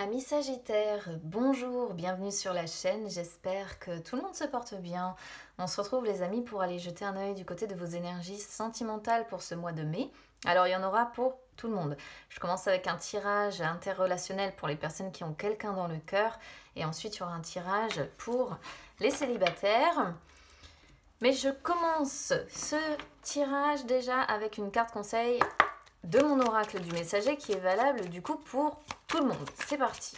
Amis Sagittaires, bonjour, bienvenue sur la chaîne, j'espère que tout le monde se porte bien. On se retrouve les amis pour aller jeter un œil du côté de vos énergies sentimentales pour ce mois de mai. Alors il y en aura pour tout le monde. Je commence avec un tirage interrelationnel pour les personnes qui ont quelqu'un dans le cœur et ensuite il y aura un tirage pour les célibataires. Mais je commence ce tirage déjà avec une carte conseil de mon oracle du messager qui est valable du coup pour tout le monde. C'est parti.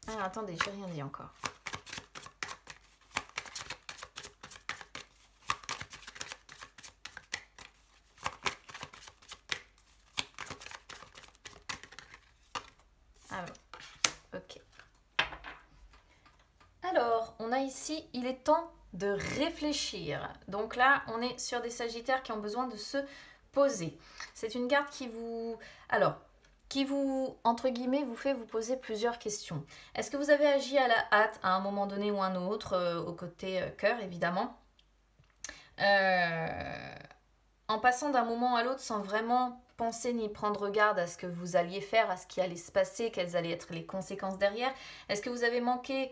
Alors attendez, j'ai rien dit encore. Alors, ok. Alors, on a ici, il est temps de réfléchir. Donc là, on est sur des Sagittaires qui ont besoin de se poser. C'est une carte qui vous... Alors, qui vous, entre guillemets, vous fait vous poser plusieurs questions. Est-ce que vous avez agi à la hâte à un moment donné ou un autre, au côté cœur évidemment, en passant d'un moment à l'autre sans vraiment penser ni prendre garde à ce que vous alliez faire, à ce qui allait se passer, quelles allaient être les conséquences derrière? Est-ce que vous avez manqué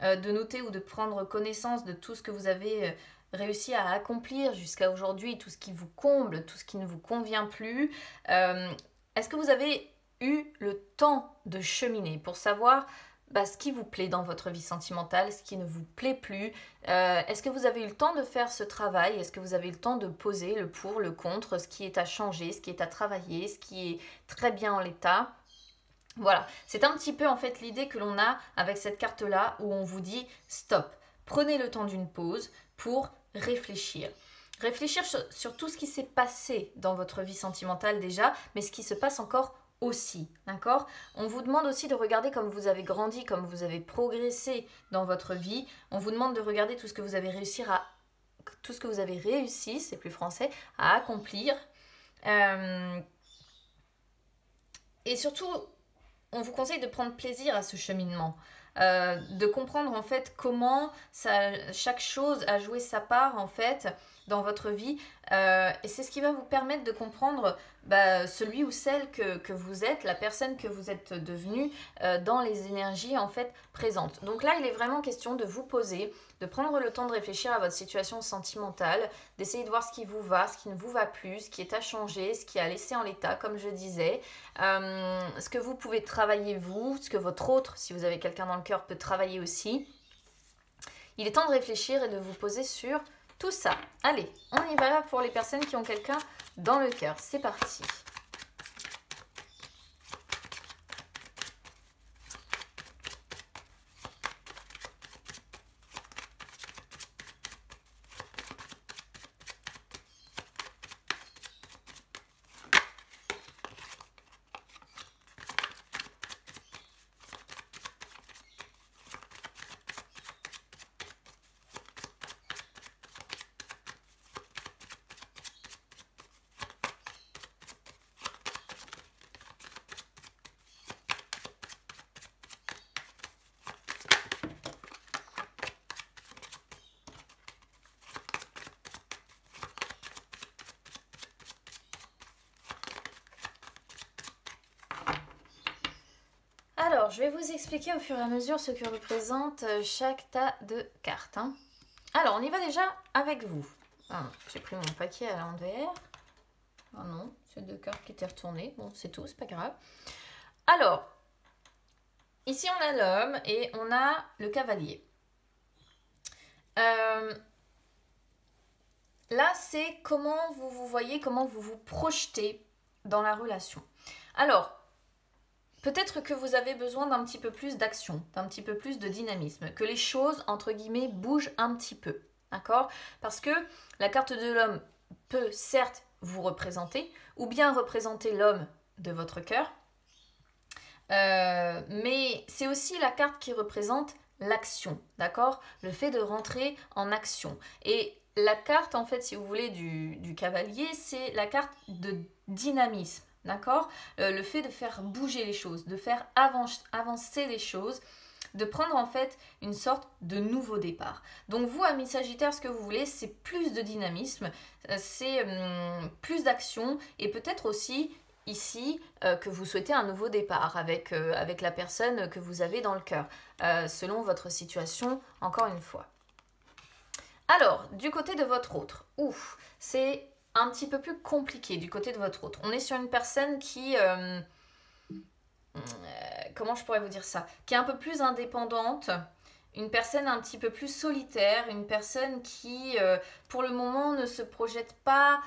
de noter ou de prendre connaissance de tout ce que vous avez réussi à accomplir jusqu'à aujourd'hui, tout ce qui vous comble, tout ce qui ne vous convient plus? Est-ce que vous avez eu le temps de cheminer pour savoir ce qui vous plaît dans votre vie sentimentale, ce qui ne vous plaît plus? Est-ce que vous avez eu le temps de faire ce travail? Est-ce que vous avez eu le temps de poser le pour, le contre, ce qui est à changer, ce qui est à travailler, ce qui est très bien en l'état? Voilà, c'est un petit peu en fait l'idée que l'on a avec cette carte-là où on vous dit stop, prenez le temps d'une pause pour réfléchir. Réfléchir sur tout ce qui s'est passé dans votre vie sentimentale déjà, mais ce qui se passe encore aussi, d'accord? On vous demande aussi de regarder comme vous avez grandi, comme vous avez progressé dans votre vie. On vous demande de regarder tout ce que vous avez réussi, c'est plus français, à accomplir. Et surtout, on vous conseille de prendre plaisir à ce cheminement, de comprendre en fait comment chaque chose a joué sa part en fait dans votre vie, et c'est ce qui va vous permettre de comprendre celui ou celle que vous êtes, la personne que vous êtes devenue dans les énergies en fait présentes. Donc là, il est vraiment question de vous poser, de prendre le temps de réfléchir à votre situation sentimentale, d'essayer de voir ce qui vous va, ce qui ne vous va plus, ce qui est à changer, ce qui est à laisser en l'état, comme je disais, ce que vous pouvez travailler vous, ce que votre autre, si vous avez quelqu'un dans le cœur, peut travailler aussi. Il est temps de réfléchir et de vous poser sur tout ça. Allez, on y va pour les personnes qui ont quelqu'un dans le cœur. C'est parti. Alors, je vais vous expliquer au fur et à mesure ce que représente chaque tas de cartes. Alors, on y va déjà avec vous. J'ai pris mon paquet à l'envers. Ah non, c'est deux cartes qui étaient retournées. Bon, c'est tout, c'est pas grave. Alors, ici on a l'homme et on a le cavalier. Là, c'est comment vous vous voyez, comment vous vous projetez dans la relation. Alors, peut-être que vous avez besoin d'un petit peu plus d'action, d'un petit peu plus de dynamisme, que les choses, entre guillemets, bougent un petit peu, d'accord? Parce que la carte de l'homme peut certes vous représenter, ou bien représenter l'homme de votre cœur, mais c'est aussi la carte qui représente l'action, d'accord? Le fait de rentrer en action. Et la carte, en fait, si vous voulez, du cavalier, c'est la carte de dynamisme. D'accord? Le fait de faire bouger les choses, de faire avancer les choses, de prendre en fait une sorte de nouveau départ. Donc vous, amis Sagittaires, ce que vous voulez, c'est plus de dynamisme, c'est plus d'action et peut-être aussi ici que vous souhaitez un nouveau départ avec la personne que vous avez dans le cœur, selon votre situation, encore une fois. Alors, du côté de votre autre, c'est un petit peu plus compliqué du côté de votre autre. On est sur une personne qui... comment je pourrais vous dire ça? Qui est un peu plus indépendante, une personne un petit peu plus solitaire, une personne qui, pour le moment, ne se projette pas...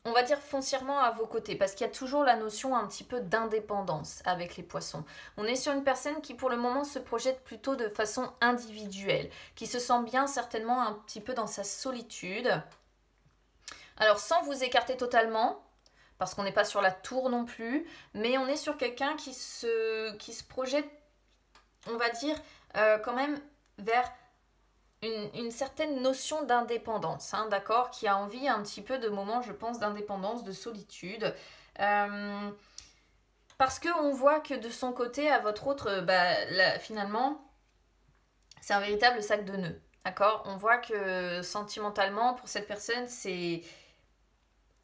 on va dire foncièrement à vos côtés, parce qu'il y a toujours la notion un petit peu d'indépendance avec les poissons. On est sur une personne qui pour le moment se projette plutôt de façon individuelle, qui se sent bien certainement un petit peu dans sa solitude. Alors sans vous écarter totalement, parce qu'on n'est pas sur la tour non plus, mais on est sur quelqu'un qui se projette, on va dire, quand même vers une certaine notion d'indépendance, hein, d'accord, qui a envie un petit peu de moments, je pense, d'indépendance, de solitude. Parce qu'on voit que de son côté, à votre autre, finalement, c'est un véritable sac de nœuds, d'accord. On voit que sentimentalement, pour cette personne, c'est...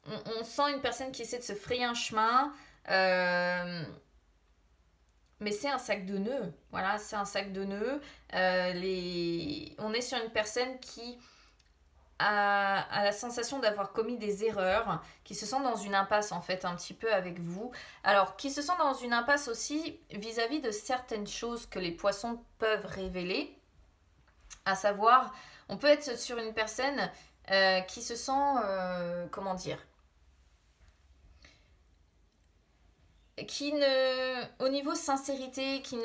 On sent une personne qui essaie de se frayer un chemin... mais c'est un sac de nœuds, voilà, c'est un sac de nœuds. On est sur une personne qui a la sensation d'avoir commis des erreurs, qui se sent dans une impasse en fait un petit peu avec vous. Alors, qui se sent dans une impasse aussi vis-à-vis de certaines choses que les poissons peuvent révéler. À savoir, on peut être sur une personne qui se sent, comment dire, qui ne, au niveau sincérité, qui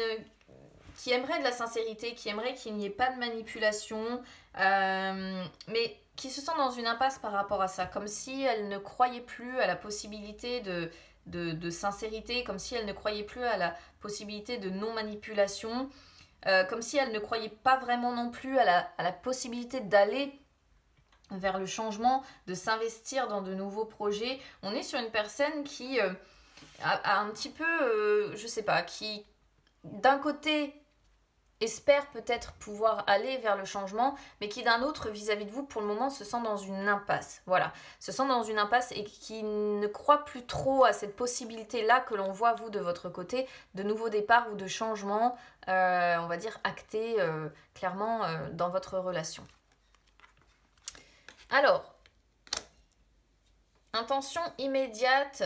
aimerait de la sincérité, qui aimerait qu'il n'y ait pas de manipulation, mais qui se sent dans une impasse par rapport à ça, comme si elle ne croyait plus à la possibilité de sincérité, comme si elle ne croyait plus à la possibilité de non-manipulation, comme si elle ne croyait pas vraiment non plus à la possibilité d'aller vers le changement, de s'investir dans de nouveaux projets. On est sur une personne qui... a un petit peu, je sais pas, qui d'un côté espère peut-être pouvoir aller vers le changement, mais qui d'un autre vis-à-vis de vous pour le moment se sent dans une impasse. Voilà, se sent dans une impasse et qui ne croit plus trop à cette possibilité-là que l'on voit vous de votre côté, de nouveaux départs ou de changements, on va dire actés clairement dans votre relation. Alors, intention immédiate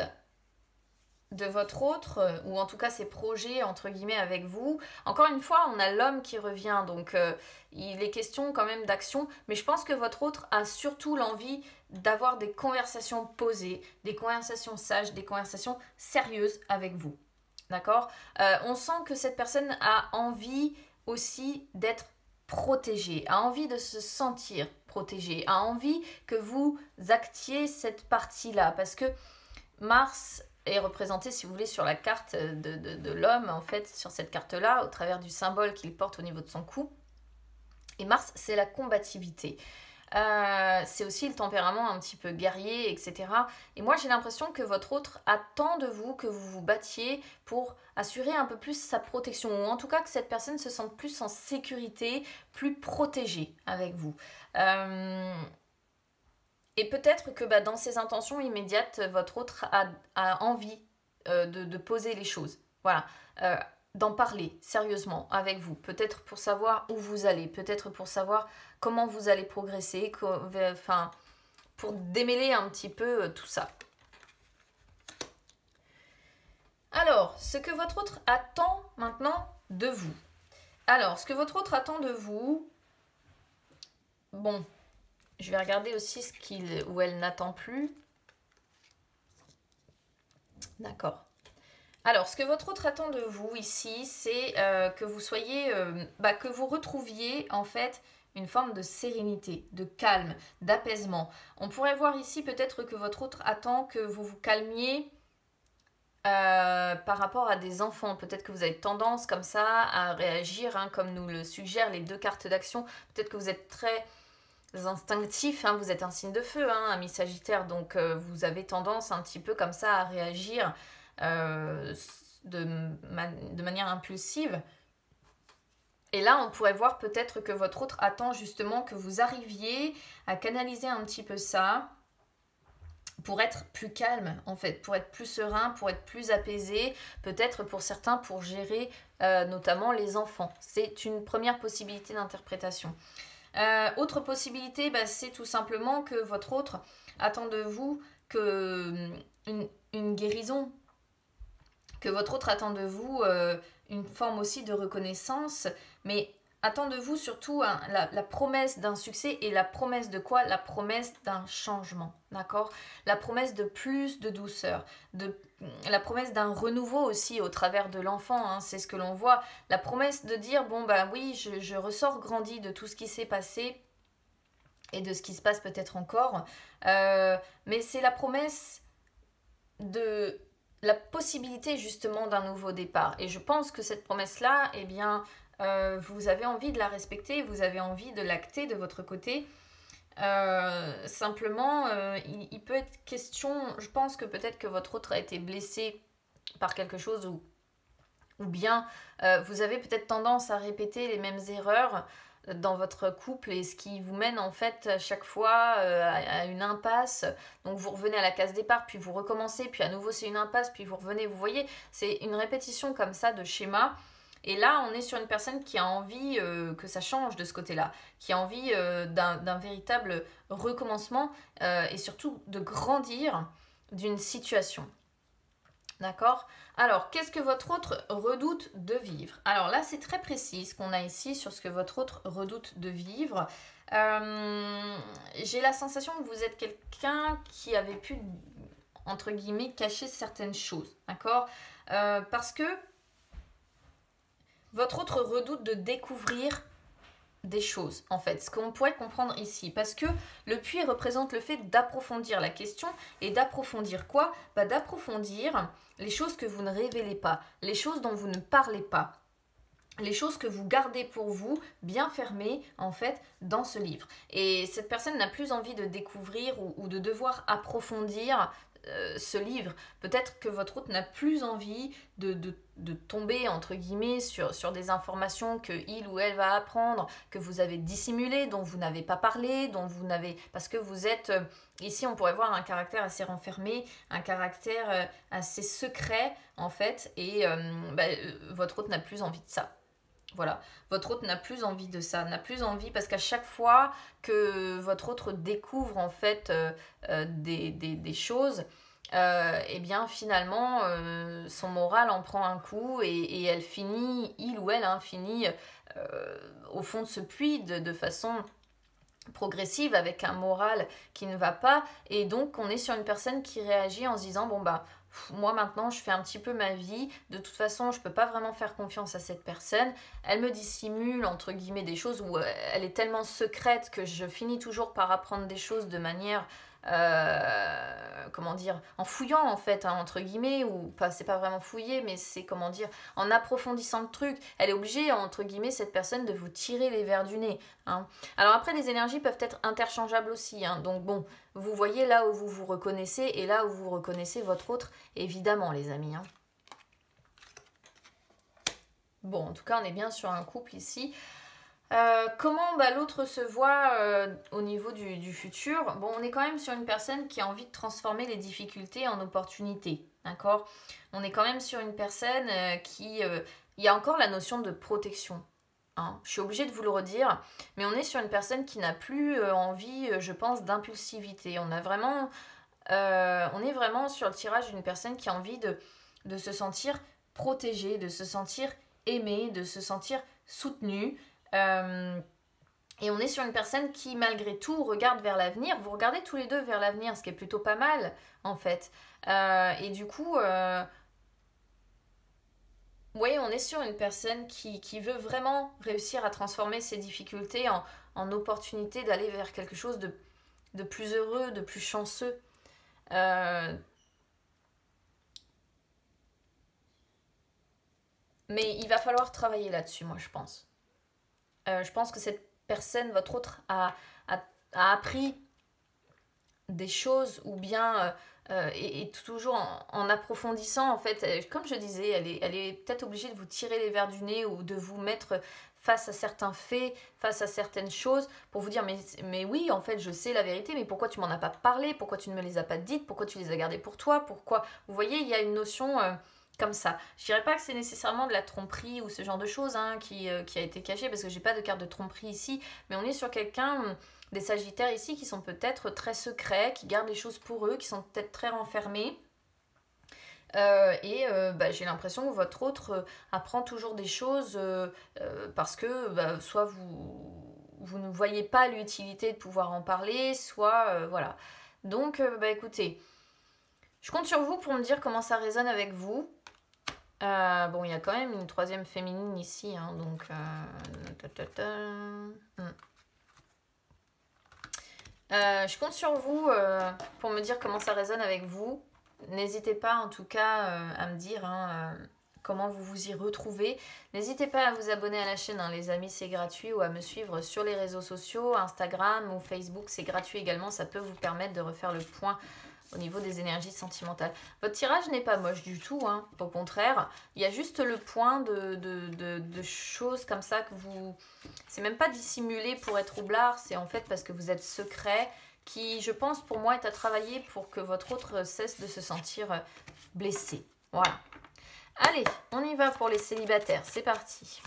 de votre autre, ou en tout cas ses projets entre guillemets avec vous. Encore une fois, on a l'homme qui revient, donc il est question quand même d'action, mais je pense que votre autre a surtout l'envie d'avoir des conversations posées, des conversations sages, des conversations sérieuses avec vous. D'accord? On sent que cette personne a envie aussi d'être protégée, a envie de se sentir protégée, a envie que vous actiez cette partie-là, parce que Mars est représenté, si vous voulez, sur la carte de l'homme, en fait, sur cette carte-là, au travers du symbole qu'il porte au niveau de son cou. Et Mars, c'est la combativité. C'est aussi le tempérament un petit peu guerrier, etc. Et moi, j'ai l'impression que votre autre attend de vous que vous vous battiez pour assurer un peu plus sa protection, ou en tout cas que cette personne se sente plus en sécurité, plus protégée avec vous. Et peut-être que dans ses intentions immédiates, votre autre a envie de poser les choses. Voilà. D'en parler sérieusement avec vous. Peut-être pour savoir où vous allez. Peut-être pour savoir comment vous allez progresser. Enfin, pour démêler un petit peu tout ça. Alors, ce que votre autre attend maintenant de vous. Alors, ce que votre autre attend de vous... Bon... Je vais regarder aussi ce qu'il ou elle n'attend plus. D'accord. Alors, ce que votre autre attend de vous ici, c'est que vous soyez, que vous retrouviez en fait une forme de sérénité, de calme, d'apaisement. On pourrait voir ici peut-être que votre autre attend que vous vous calmiez par rapport à des enfants. Peut-être que vous avez tendance comme ça à réagir, hein, comme nous le suggèrent les deux cartes d'action. Peut-être que vous êtes très... instinctif, hein, vous êtes un signe de feu, hein, ami Sagittaire, donc vous avez tendance un petit peu comme ça à réagir de manière impulsive. Et là, on pourrait voir peut-être que votre autre attend justement que vous arriviez à canaliser un petit peu ça pour être plus calme en fait, pour être plus serein, pour être plus apaisé, peut-être pour certains pour gérer notamment les enfants. C'est une première possibilité d'interprétation. Autre possibilité, bah, c'est tout simplement que votre autre attend de vous une guérison, que votre autre attend de vous une forme aussi de reconnaissance, mais attend de vous surtout la promesse d'un succès. Et la promesse de quoi? La promesse d'un changement, d'accord? La promesse de plus de douceur, la promesse d'un renouveau aussi au travers de l'enfant, hein, c'est ce que l'on voit. La promesse de dire, bon bah oui, je ressors grandi de tout ce qui s'est passé et de ce qui se passe peut-être encore, mais c'est la promesse de la possibilité justement d'un nouveau départ. Et je pense que cette promesse-là, eh bien, vous avez envie de la respecter, vous avez envie de l'acter de votre côté. Simplement, il peut être question, je pense que peut-être que votre autre a été blessé par quelque chose ou bien vous avez peut-être tendance à répéter les mêmes erreurs dans votre couple et ce qui vous mène en fait à chaque fois à une impasse. Donc vous revenez à la case départ, puis vous recommencez, puis à nouveau c'est une impasse, puis vous revenez, vous voyez, c'est une répétition comme ça de schéma. Et là, on est sur une personne qui a envie que ça change de ce côté-là, qui a envie d'un véritable recommencement et surtout de grandir d'une situation. D'accord? Alors, qu'est-ce que votre autre redoute de vivre? Alors là, c'est très précis ce qu'on a ici sur ce que votre autre redoute de vivre. J'ai la sensation que vous êtes quelqu'un qui avait pu, entre guillemets, cacher certaines choses. D'accord? Parce que votre autre redoute de découvrir des choses, en fait, ce qu'on pourrait comprendre ici, parce que le puits représente le fait d'approfondir la question, et d'approfondir quoi? Bah, d'approfondir les choses que vous ne révélez pas, les choses dont vous ne parlez pas, les choses que vous gardez pour vous, bien fermées, en fait, dans ce livre. Et cette personne n'a plus envie de découvrir ou de devoir approfondir ce livre. Peut-être que votre hôte n'a plus envie de tomber, entre guillemets, sur des informations que il ou elle va apprendre, que vous avez dissimulées, dont vous n'avez pas parlé, dont vous n'avez... Parce que vous êtes... ici, on pourrait voir un caractère assez renfermé, un caractère assez secret, en fait, et votre hôte n'a plus envie de ça. Voilà, votre hôte n'a plus envie de ça, n'a plus envie parce qu'à chaque fois que votre hôte découvre en fait des choses, eh bien finalement son moral en prend un coup et elle finit, il ou elle finit au fond de ce puits de façon progressive avec un moral qui ne va pas et donc on est sur une personne qui réagit en se disant bon bah moi maintenant je fais un petit peu ma vie, de toute façon je peux pas vraiment faire confiance à cette personne, elle me dissimule entre guillemets des choses où elle est tellement secrète que je finis toujours par apprendre des choses de manière comment dire, en fouillant en fait entre guillemets, ou pas, c'est pas vraiment fouiller mais c'est comment dire, en approfondissant le truc, elle est obligée entre guillemets cette personne de vous tirer les vers du nez, hein. Alors après les énergies peuvent être interchangeables aussi, hein, donc bon, vous voyez là où vous vous reconnaissez et là où vous reconnaissez votre autre, évidemment les amis, hein. Bon, en tout cas on est bien sur un couple ici. Comment l'autre se voit au niveau du futur? Bon, on est quand même sur une personne qui a envie de transformer les difficultés en opportunités, d'accord? On est quand même sur une personne il y a encore la notion de protection, hein. Je suis obligée de vous le redire, mais on est sur une personne qui n'a plus envie, je pense, d'impulsivité. On est vraiment sur le tirage d'une personne qui a envie de se sentir protégée, de se sentir aimée, de se sentir soutenue. Et on est sur une personne qui malgré tout regarde vers l'avenir. Vous regardez tous les deux vers l'avenir, ce qui est plutôt pas mal en fait. Et du coup, oui, on est sur une personne qui veut vraiment réussir à transformer ses difficultés en opportunité d'aller vers quelque chose de plus heureux, de plus chanceux. Mais il va falloir travailler là-dessus, moi je pense. Je pense que cette personne, votre autre, a appris des choses ou bien et toujours en approfondissant, en fait, comme je disais, elle est peut-être obligée de vous tirer les verres du nez ou de vous mettre face à certains faits, face à certaines choses, pour vous dire, mais oui, en fait, je sais la vérité, mais pourquoi tu m'en as pas parlé? Pourquoi tu ne me les as pas dites? Pourquoi tu les as gardées pour toi? Pourquoi? Vous voyez, il y a une notion comme ça. Je dirais pas que c'est nécessairement de la tromperie ou ce genre de choses qui a été cachée, parce que j'ai pas de carte de tromperie ici, mais on est sur quelqu'un, des sagittaires ici, qui sont peut-être très secrets, qui gardent les choses pour eux, qui sont peut-être très renfermés. J'ai l'impression que votre autre apprend toujours des choses parce que soit vous ne voyez pas l'utilité de pouvoir en parler, soit voilà. Donc, écoutez, je compte sur vous pour me dire comment ça résonne avec vous. Bon, il y a quand même une troisième féminine ici, hein, donc... je compte sur vous pour me dire comment ça résonne avec vous. N'hésitez pas en tout cas à me dire comment vous vous y retrouvez. N'hésitez pas à vous abonner à la chaîne, les amis, c'est gratuit, ou à me suivre sur les réseaux sociaux, Instagram ou Facebook, c'est gratuit également. Ça peut vous permettre de refaire le point au niveau des énergies sentimentales. Votre tirage n'est pas moche du tout, au contraire. Il y a juste le point de choses comme ça que vous... C'est même pas dissimulé pour être roublard, c'est en fait parce que vous êtes secret, qui, je pense, pour moi, est à travailler pour que votre autre cesse de se sentir blessé. Voilà. Allez, on y va pour les célibataires. C'est parti.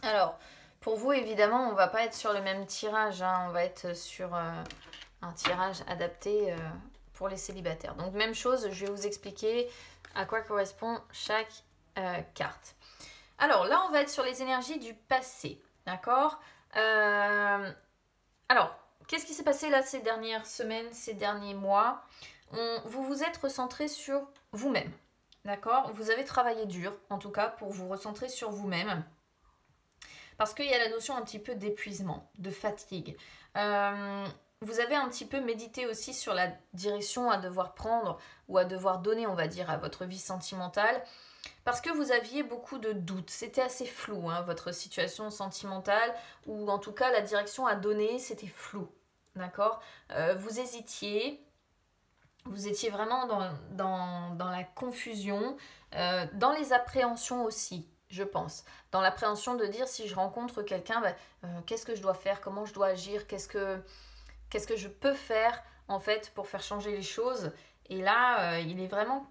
Alors, pour vous, évidemment, on ne va pas être sur le même tirage. On va être sur un tirage adapté pour les célibataires. Donc, même chose, je vais vous expliquer à quoi correspond chaque carte. Alors, là, on va être sur les énergies du passé. D'accord Alors, qu'est-ce qui s'est passé là ces dernières semaines, ces derniers mois? Vous vous êtes recentré sur vous-même. D'accord? Vous avez travaillé dur, en tout cas, pour vous recentrer sur vous-même. Parce qu'il y a la notion un petit peu d'épuisement, de fatigue. Vous avez un petit peu médité aussi sur la direction à devoir prendre ou à devoir donner, on va dire, à votre vie sentimentale. Parce que vous aviez beaucoup de doutes. C'était assez flou, votre situation sentimentale. Ou en tout cas, la direction à donner, c'était flou. D'accord Vous hésitiez. Vous étiez vraiment dans la confusion. Dans les appréhensions aussi, je pense. Dans l'appréhension de dire, si je rencontre quelqu'un, qu'est-ce que je dois faire? Comment je dois agir? Qu'est-ce que je peux faire, en fait, pour faire changer les choses? Et là, il est vraiment,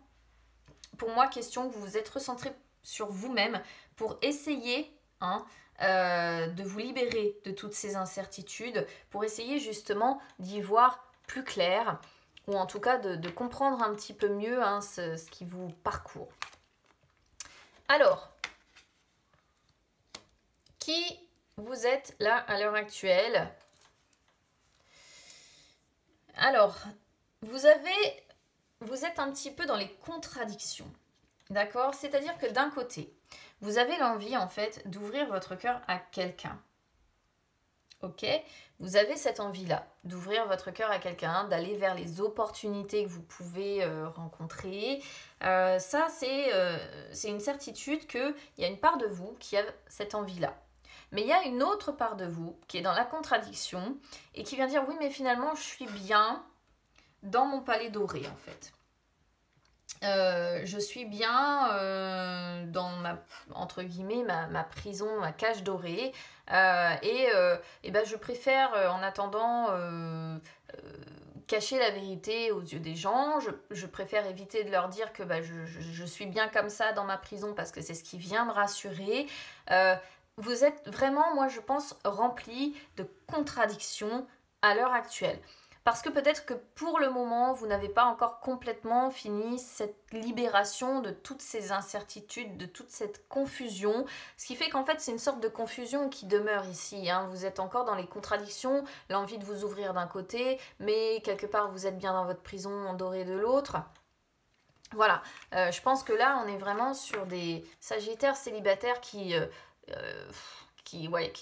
pour moi, question que vous vous êtes recentré sur vous-même pour essayer de vous libérer de toutes ces incertitudes, pour essayer justement d'y voir plus clair, ou en tout cas de comprendre un petit peu mieux ce qui vous parcourt. Alors, qui vous êtes là à l'heure actuelle? Alors, vous êtes un petit peu dans les contradictions, d'accord? C'est-à-dire que d'un côté, vous avez l'envie en fait d'ouvrir votre cœur à quelqu'un. Ok? Vous avez cette envie-là d'ouvrir votre cœur à quelqu'un, d'aller vers les opportunités que vous pouvez rencontrer. Ça, c'est une certitude qu'il y a une part de vous qui a cette envie-là. Mais il y a une autre part de vous qui est dans la contradiction et qui vient dire oui, mais finalement, je suis bien dans mon palais doré, en fait. Je suis bien dans entre guillemets, ma prison, ma cage dorée. Je préfère, en attendant, cacher la vérité aux yeux des gens. Je préfère éviter de leur dire que je suis bien comme ça dans ma prison parce que c'est ce qui vient me rassurer. Vous êtes vraiment, moi je pense, rempli de contradictions à l'heure actuelle. Parce que peut-être que pour le moment, vous n'avez pas encore complètement fini cette libération de toutes ces incertitudes, de toute cette confusion. Ce qui fait qu'en fait, c'est une sorte de confusion qui demeure ici, hein. Vous êtes encore dans les contradictions, l'envie de vous ouvrir d'un côté, mais quelque part, vous êtes bien dans votre prison endorée de l'autre. Voilà, je pense que là, on est vraiment sur des sagittaires célibataires qui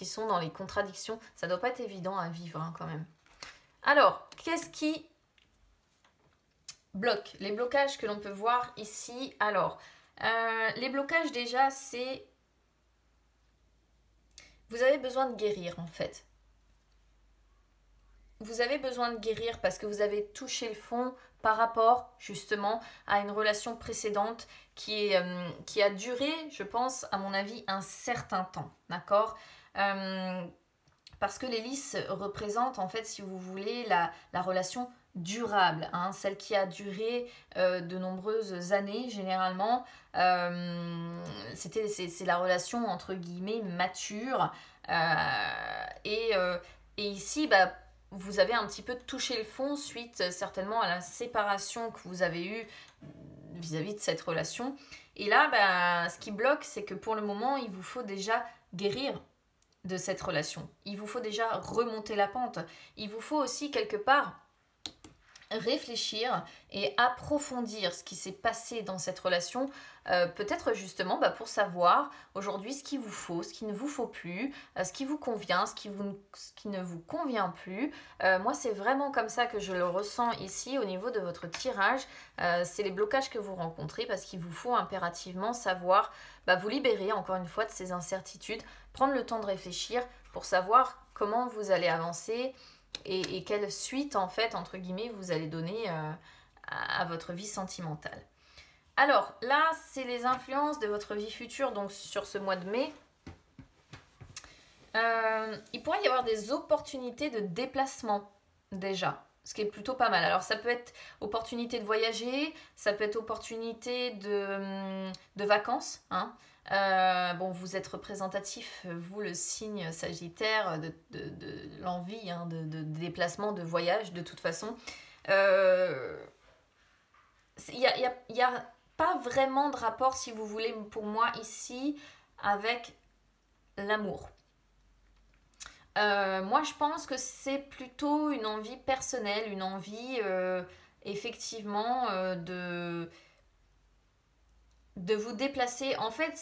sont dans les contradictions. Ça doit pas être évident à vivre, hein, quand même. Alors, qu'est-ce qui bloque? Les blocages que l'on peut voir ici. Alors, les blocages déjà, c'est... Vous avez besoin de guérir en fait. Vous avez besoin de guérir parce que vous avez touché le fond par rapport justement à une relation précédente qui a duré, je pense, à mon avis, un certain temps. D'accord? Parce que les lys représentent, en fait, si vous voulez, la relation durable, hein, celle qui a duré de nombreuses années, généralement. C'est la relation, entre guillemets, mature. Et ici, bah, vous avez un petit peu touché le fond suite certainement à la séparation que vous avez eue vis-à-vis de cette relation. Et là, bah, ce qui bloque, c'est que pour le moment, il vous faut déjà guérir de cette relation. Il vous faut déjà remonter la pente. Il vous faut aussi quelque part réfléchir et approfondir ce qui s'est passé dans cette relation, peut-être justement pour savoir aujourd'hui ce qu'il vous faut, ce qu'il ne vous faut plus, ce qui vous convient, ce qui ne vous convient plus. Moi, c'est vraiment comme ça que je le ressens ici au niveau de votre tirage. C'est les blocages que vous rencontrez parce qu'il vous faut impérativement savoir vous libérer encore une fois de ces incertitudes, prendre le temps de réfléchir pour savoir comment vous allez avancer, et quelle suite, en fait, entre guillemets, vous allez donner à votre vie sentimentale. Alors, là, c'est les influences de votre vie future, donc sur ce mois de mai. Il pourrait y avoir des opportunités de déplacement, déjà, ce qui est plutôt pas mal. Alors, ça peut être opportunité de voyager, ça peut être opportunité de vacances, hein. Bon, vous êtes représentatif, vous le signe Sagittaire, de l'envie, hein, de déplacement, de voyage, de toute façon. Il n'y a pas vraiment de rapport, si vous voulez, pour moi, ici, avec l'amour. Moi, je pense que c'est plutôt une envie personnelle, une envie, effectivement, de vous déplacer. En fait,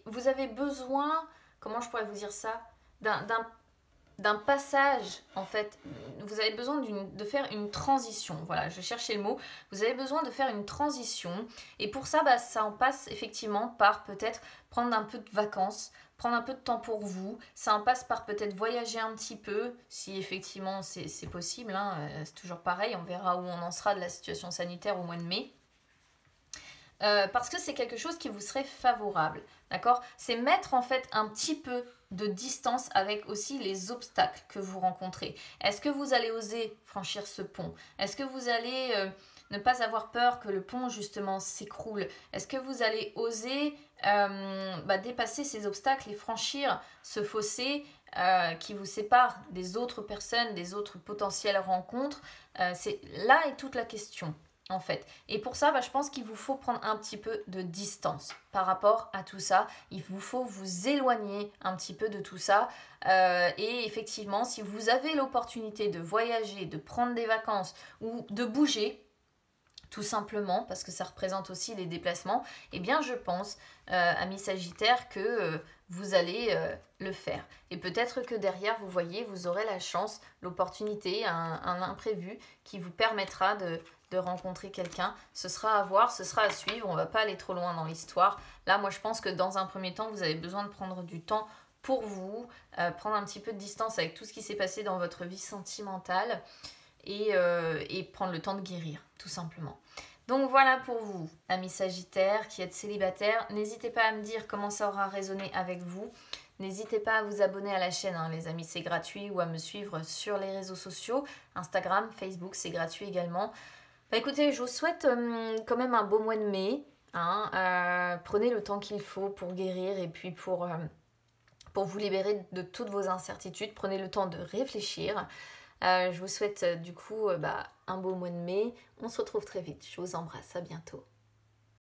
vous avez besoin, comment je pourrais vous dire ça, d'un passage, en fait. Vous avez besoin de faire une transition. Voilà, je cherchais le mot. Vous avez besoin de faire une transition. Et pour ça, ça en passe effectivement par peut-être prendre un peu de vacances, prendre un peu de temps pour vous. Ça en passe par peut-être voyager un petit peu, si effectivement c'est possible, hein. C'est toujours pareil, on verra où on en sera de la situation sanitaire au mois de mai. Parce que c'est quelque chose qui vous serait favorable, d'accord? C'est mettre en fait un petit peu de distance avec aussi les obstacles que vous rencontrez. Est-ce que vous allez oser franchir ce pont? Est-ce que vous allez ne pas avoir peur que le pont justement s'écroule? Est-ce que vous allez oser dépasser ces obstacles et franchir ce fossé qui vous sépare des autres personnes, des autres potentielles rencontres? C'est là est toute la question, en fait. Et pour ça, je pense qu'il vous faut prendre un petit peu de distance par rapport à tout ça. Il vous faut vous éloigner un petit peu de tout ça. Et effectivement, si vous avez l'opportunité de voyager, de prendre des vacances ou de bouger, tout simplement, parce que ça représente aussi les déplacements, eh bien je pense, amis Sagittaire, que vous allez le faire. Et peut-être que derrière, vous voyez, vous aurez la chance, l'opportunité, un imprévu qui vous permettra de rencontrer quelqu'un. Ce sera à voir, ce sera à suivre, on ne va pas aller trop loin dans l'histoire. Là, moi je pense que dans un premier temps, vous avez besoin de prendre du temps pour vous, prendre un petit peu de distance avec tout ce qui s'est passé dans votre vie sentimentale, et prendre le temps de guérir, tout simplement. Donc voilà pour vous, amis Sagittaires qui êtes célibataires. N'hésitez pas à me dire comment ça aura résonné avec vous. N'hésitez pas à vous abonner à la chaîne, hein, les amis, c'est gratuit, ou à me suivre sur les réseaux sociaux, Instagram, Facebook, c'est gratuit également. Écoutez, je vous souhaite quand même un beau mois de mai, hein. Prenez le temps qu'il faut pour guérir et puis pour vous libérer de toutes vos incertitudes. Prenez le temps de réfléchir. Je vous souhaite du coup un beau mois de mai. On se retrouve très vite. Je vous embrasse. À bientôt.